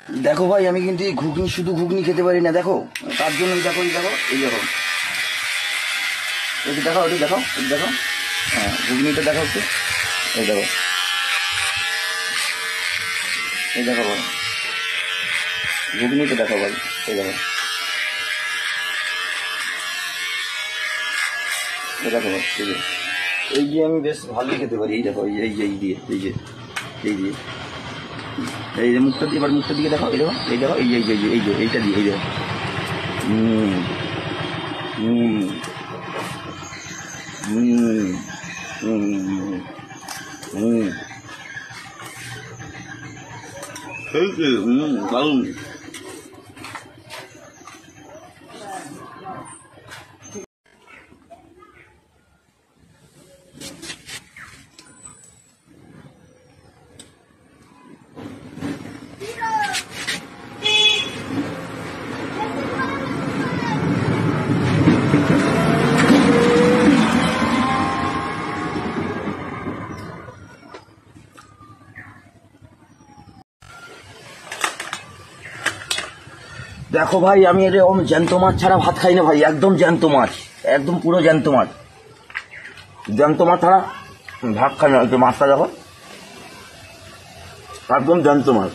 দেখো ভাই, আমি কিন্তু এই ঘুগনি শুধু ঘুগনি খেতে পারি না। দেখো, তার জন্য দেখো, এই দেখো, এই দেখো, একটু দেখাও, একটু দেখাও, একটু দেখাও। হ্যাঁ, ঘুগনিটা দেখাও একটু। এই দেখো, এই দেখো ভাই, ঘুগনিটা দেখো ভাই, এই দেখো, এই দেখো ভাই, এই যে, এই যে আমি বেশ ভালোই খেতে পারি। এই দেখো, এই যে, এই দিয়ে, এই যে, এই দিয়ে, এই যে মুখটা দিয়ে, এবার মুখটা দিকে দেখাও, এই দেখো, এই দেখো, এই যে, এই যে, এই যে, এইটা দিয়ে, এই দেখো। হুম হুম হুম হুম হুম খেয়েছি, দারুণ। দেখো ভাই, আমি এরকম জ্যান্ত মাছ ছাড়া ভাত খাই না ভাই। একদম জ্যান্ত মাছ, একদম পুরো জ্যান্ত মাছ। জ্যান্ত মাছ ছাড়া ভাত খাই না। এই যে মাছটা দেখো, একদম জ্যান্ত মাছ।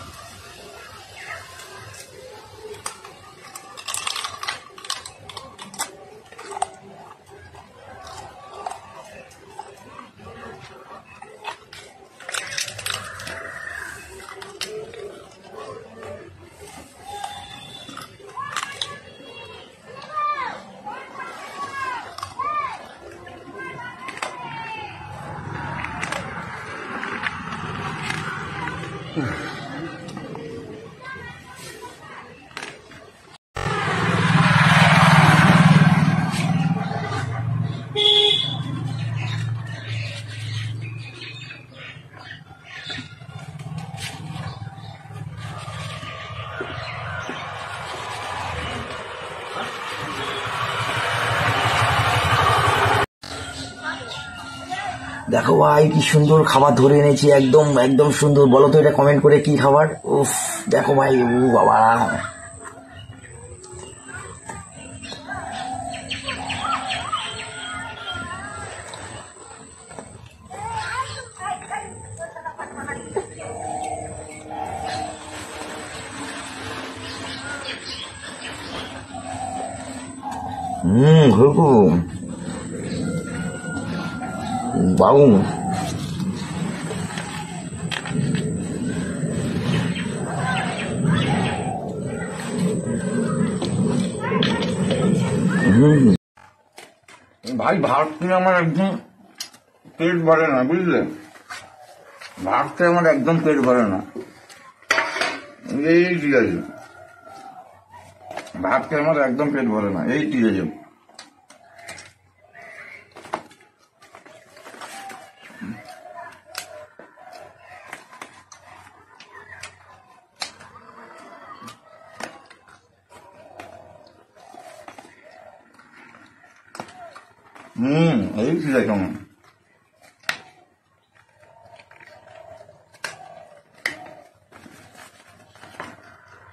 দেখো ভাই, কি সুন্দর খাবার ধরে এনেছি, একদম একদম সুন্দর। বলো তো এটা কমেন্ট করে কি খাবার। উফ, দেখো ভাই, ও বাবা। ঘুরকু বাবু। ভাই, ভাত খেয়ে আমার একদম পেট ভরে না, বুঝলে? ভাত খেয়ে আমার একদম পেট ভরে না। এই ঠিক আছে, ভাত খেয়ে আমার একদম পেট ভরে না। এই ঠিক আছে। এই ঠিক আছে।